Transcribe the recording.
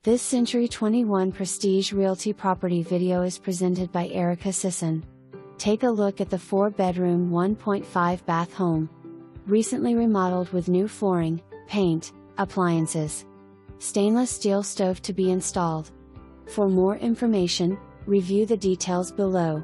This Century 21 Prestige Realty property video is presented by Erika Sisson. Take a look at the 4-bedroom 1.5 bath home. Recently remodeled with new flooring, paint, appliances. Stainless steel stove to be installed. For more information, review the details below.